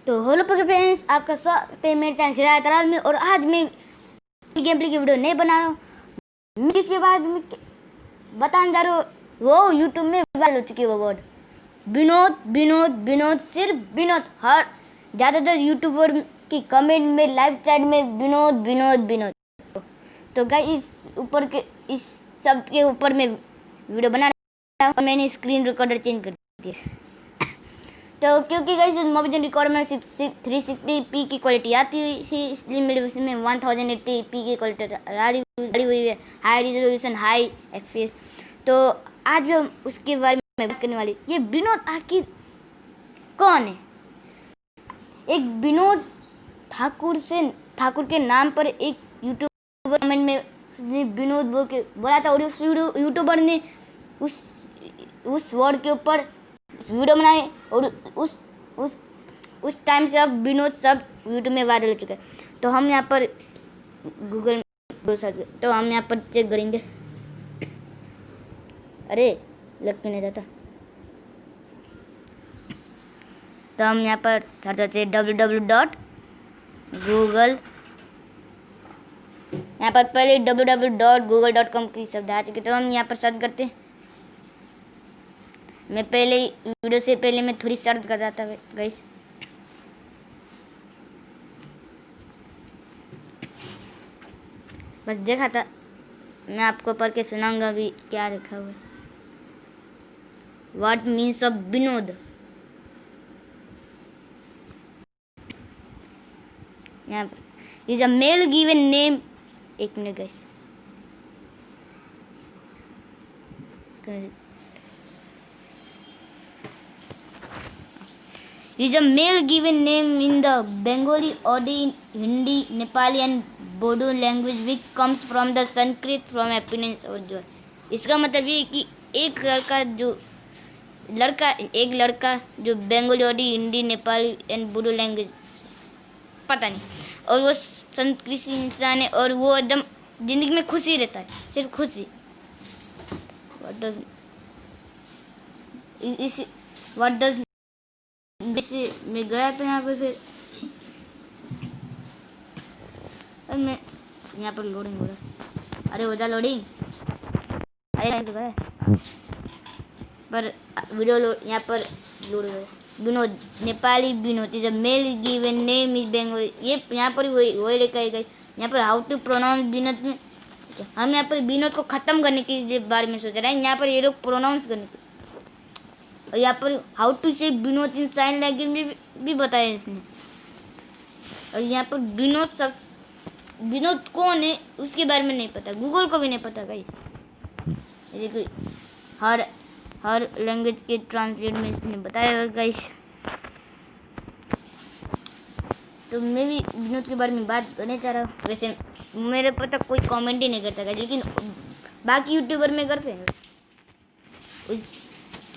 तो hello friends, आपका स्वागत है मेरे चैनल सिराज तराज में। और आज मैं गेम प्ले की वीडियो नहीं बना रहा हूँ। इसके बाद मैं बताने जा रहा हूँ, वो यूट्यूब में वायरल हो चुकी है वो वर्ड विनोद विनोद विनोद, सिर्फ विनोद। हर ज़्यादातर यूट्यूबर की कमेंट में लाइव चैट में विनोद विनोद विनोद। तो गाइस इस शब्द के ऊपर मैं वीडियो बना रहा हूँ। मैंने स्क्रीन रिकॉर्डर चेंज कर दिया। तो क्योंकि गाइस मोबाइल रिकॉर्ड में सिर्फ 360p की क्वालिटी आती हुई थी, इसलिए मेरे उसमें 1080p की क्वालिटी डाली हुई है, हाई रिजोल्यूशन, हाई FPS। तो आज हम उसके बारे में बात करने वाली। ये विनोद आखिर कौन है? एक विनोद ठाकुर के नाम पर एक यूट्यूबर कमेंट में विनोद बोल के बोला था, और उस यूट्यूबर ने उस वर्ड के ऊपर वीडियो बनाए, और उस टाइम से अब विनोद सब यूट्यूब में वायरल हो चुका है। तो हम यहाँ पर गूगल सर्च, तो हम यहाँ पर चेक करेंगे। अरे लग क्यों नहीं जाता? तो हम यहाँ पर सर्च करते हैं www.google। यहाँ पर पहले www.google.com की शब्द आ चुके, तो हम यहाँ पर सर्च करते हैं। मैं पहले वीडियो से पहले मैं थोड़ी सर्च कर रहा था गाइस। बस देखा था, मैं आपको पढ़ के सुनाऊंगा भी क्या लिखा हुआ है। What means of Vinod. यहाँ पर is a male given name. एक minute guys, is a male given name in the Bengali, Odi, Hindi, Nepali and Bodo language which comes from the Sanskrit from happiness और joy। इसका मतलब ये कि एक लड़का जो बंगाली, ओडी, हिंदी, नेपाली एंड बोडो लैंग्वेज पता नहीं, और वो संस्कृत इंसान है, और वो एकदम जिंदगी में खुशी रहता है, सिर्फ खुशी। व्हाट डज जैसे मैं गया तो यहाँ पर फिर मैं यहाँ पर लोडिंग हो रहा। अरे हो जा लोडिंग। अरे तो गया पर वीडियो यहाँ पर लोड हो गया। Vinod Nepali Vinod is a male given name is Bengali. ये यहाँ पर वही लिखा है। यहाँ पर हाउ टू प्रोनाउंस विनोद में हम यहाँ पर विनोद को खत्म करने के बारे में सोच रहे हैं। यहाँ पर ये लोग प्रोनाउंस करने के, और यहाँ पर हाउ टू से विनोद इन साइन लैंग्वेज में भी बताया इसने। और यहाँ पर विनोद कौन है उसके बारे में नहीं पता, गूगल को भी नहीं पता गाइस। देखो हर लैंग्वेज के ट्रांसलेट में इसने बताया गाइस। तो मैं भी विनोद के बारे में बात करने चाह रहा हूँ। वैसे मेरे पता कोई कमेंट ही नहीं करता गाइस, लेकिन बाकी यूट्यूबर में करते हैं।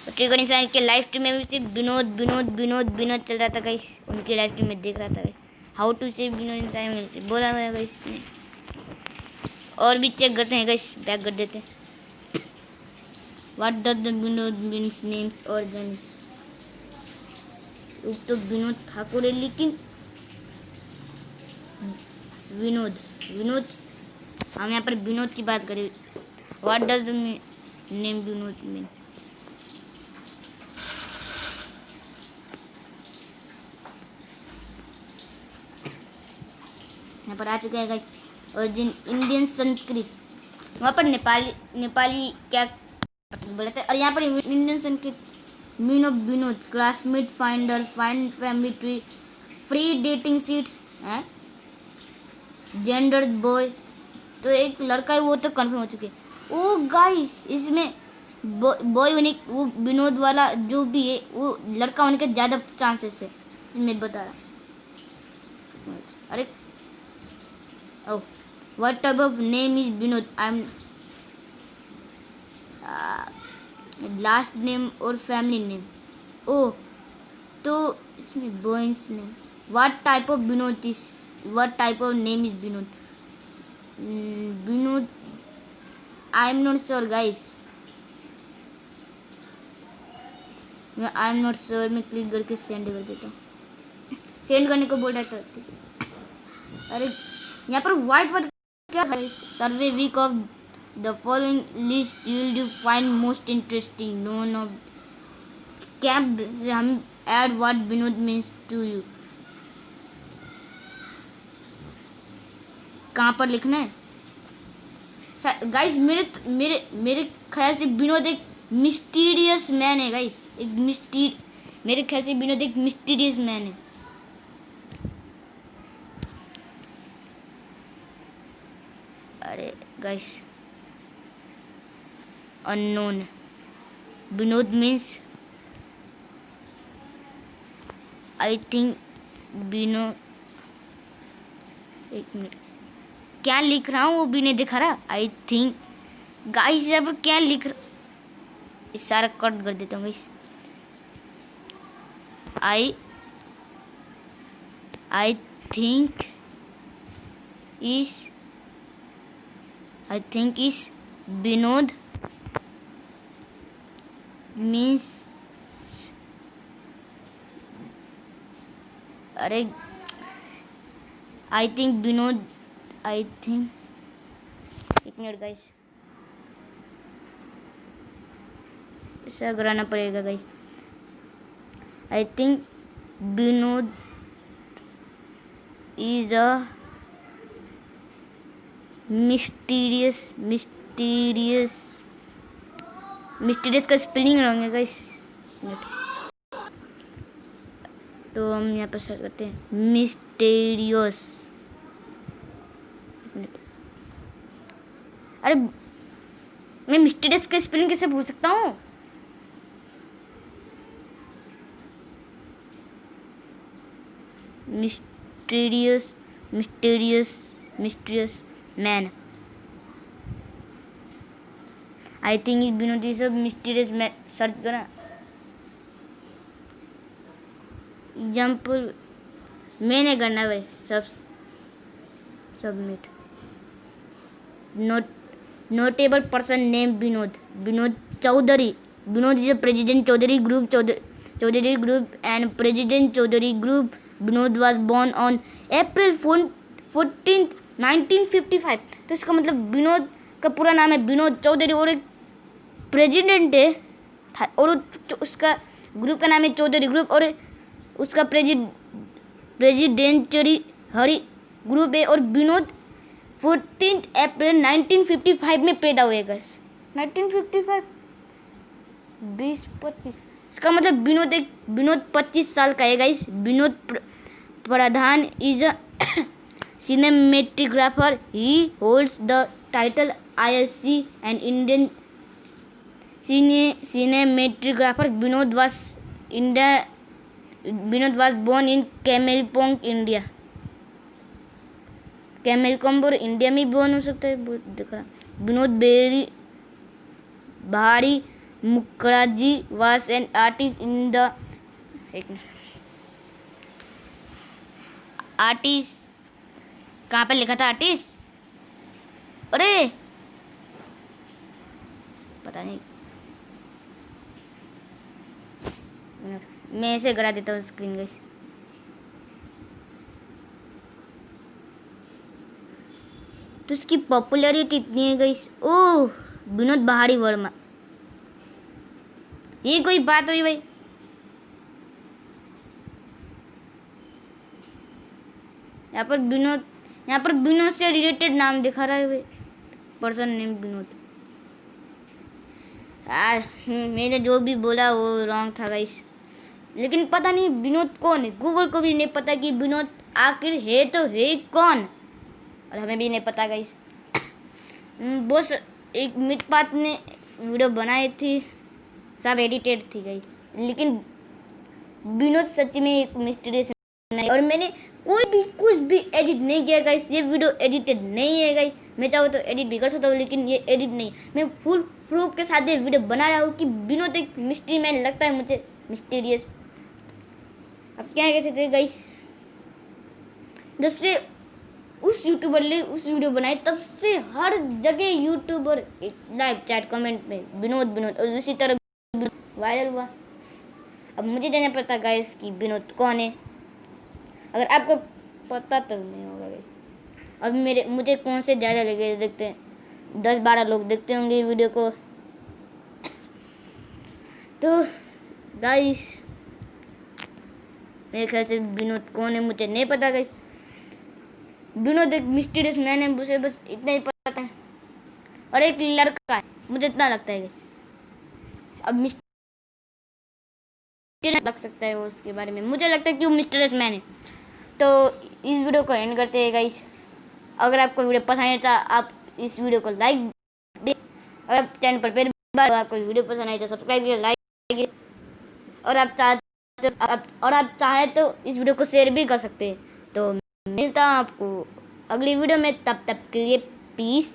ट्रिगर इंसान के लाइव स्ट्रीम में भी सिर्फ विनोद विनोद विनोद विनोद चल रहा था गाइस। उनके लाइव स्ट्रीम में देख रहा था गाइस, हाउ टू से विनोद इंसान बोला हुआ है गाइस। और भी चेक करते हैं गाइस, बैक कर देते हैं। What does the Vinod means names और जन। तो विनोद ठाकुर है, लेकिन विनोद हम यहाँ पर विनोद की बात करें। What does the name Vinod mean. यहाँ पर आ चुका है ओरिजिन इंडियन संस्कृत। वहाँ पर नेपाली क्या बोला था, और यहाँ पर Indian Sanskrit mean of Vinod classmate finder find family tree free dating seats gender boy. तो एक लड़का है, वो तो कंफर्म हो चुके हैं। ओ गाइस, इसमें बॉय होने वो विनोद वाला जो भी है वो लड़का होने के ज़्यादा चांसेस है, मैं बता रहा। अरे oh, what type of name is Vinod? I'm last name or family name. Oh, तो इसमें boy's name. What type of Vinod is? What type of name is Vinod? Vinod, I'm not sure guys. I'm not sure। मैं click करके send कर देता हूँ। Send करने को बोल रहा था। ठीक है, अरे यहाँ पर व्हाइट वर्ड क्या है? Survey week of the following list you find most interesting none of cap. हम add what Vinod means to you. कहाँ पर लिखना है गाइस? मेरे ख्याल से विनोद एक मिस्टीरियस मैन है गाइस। मेरे ख्याल से विनोद एक मिस्टीरियस मैन है। अरे guys unknown Vinod means I think Vinod. एक मिनट, क्या लिख रहा हूँ वो भी नहीं दिखा रहा। आई थिंक गाइस यहाँ पर क्या लिख रहा, इस सारा कट कर देता हूँ गाइस। आई थिंक इस विनोद मीन्स, अरे आई थिंक विनोद, आई थिंक, एक मिनट गाइस, ऐसा कराना पड़ेगा guys. I think Vinod is a mysterious का स्पेलिंग रॉन्ग है गाइस। तो हम यहाँ पर सर्च करते हैं मिस्टीरियस। अरे मैं मिस्टीरियस का स्पेलिंग कैसे भूल सकता हूँ? Mysterious man. I think Vinod is a mysterious man. Search करा एग्जाम्पल मैंने करना भाई। Submit. Notable person name Vinod Chaudhary. Vinod is a president Chaudhary group and president Chaudhary group. Vinod was born on April 14th 1955। तो इसका मतलब विनोद का पूरा नाम है विनोद चौधरी और एक प्रेसिडेंट है और उसका ग्रुप का नाम है चौधरी ग्रुप और उसका प्रेसिडेंचरी हरी ग्रुप है। और विनोद 14 अप्रैल 1955 में पैदा हुए। 1955 20-25, इसका मतलब विनोद 25 साल का है guys. Vinod Pradhan is a cinematographer. He holds the title ISC and Indian cinematographer. Vinod was born in Kamelpong, India. कैमेलकॉम्ब और इंडिया में भी बॉर्न हो सकता है, दिख रहा। विनोद भारी Mukherjee was an artist in the artist कहाँ पे लिखा था आर्टिस्ट? अरे पता नहीं, मैं ऐसे करा देता हूँ स्क्रीन गाइस। तो इसकी पॉपुलैरिटी इतनी है गाइस। ओह, विनोद भारी वर्मा, ये कोई बात हुई भाई? यहाँ पर विनोद से रिलेटेड नाम दिखा रहा है भाई, पर्सन नेम विनोद। मैंने जो भी बोला वो रॉन्ग था गाइस। लेकिन पता नहीं विनोद कौन है, गूगल को भी नहीं पता कि विनोद आखिर है तो है कौन, और हमें भी नहीं पता गाइस। बस एक मितपात ने वीडियो बनाई थी, सब एडिटेड थी गाइस। लेकिन विनोद सच में एक मिस्टीरियस नहीं, और मैंने कोई भी कुछ भी एडिट नहीं किया गाइस। ये वीडियो एडिटेड नहीं है गाइस। मैं चाहूँ तो एडिट भी कर सकता हूँ, लेकिन ये एडिट नहीं। मैं फुल प्रूफ के साथ ये वीडियो बना रहा हूँ कि विनोद एक मिस्ट्री मैन लगता है मुझे, मिस्टीरियस। अब क्या कह सकते हैं गाइस, जब से उस यूट्यूबर ने उस वीडियो बनाई तब से हर जगह यूट्यूबर लाइव चैट कमेंट में विनोद और उसी तरह वायरल हुआ। अब मुझे जानना पड़ता गाइस कि विनोद कौन है। अगर आपको पता तो नहीं होगा गाइस। अब मुझे कौन से ज़्यादा लगे देखते हैं, 10-12 लोग देखते होंगे वीडियो को। तो गाइस मेरे ख्याल से विनोद कौन है मुझे नहीं पता गाइस। विनोद एक मिस्टीरियस मैन है, मुझे बस इतना ही पता है, और एक लड़का है, मुझे इतना लगता है गाइस। अब मिस्टीरियस लग सकता है वो, उसके बारे में मुझे लगता है कि वो मिस्टीरियस मैन है। तो इस वीडियो को एंड करते हैं गाइस। अगर आपको वीडियो पसंद आए तो आप इस वीडियो को लाइक दे, अगर आप चैनल पर पहली बार आपको वीडियो पसंद आए तो सब्सक्राइब कीजिए, लाइक कीजिए, और आप चाहे तो इस वीडियो को शेयर भी कर सकते हैं। तो मिलता हूँ आपको अगली वीडियो में, तब तक के लिए पीस।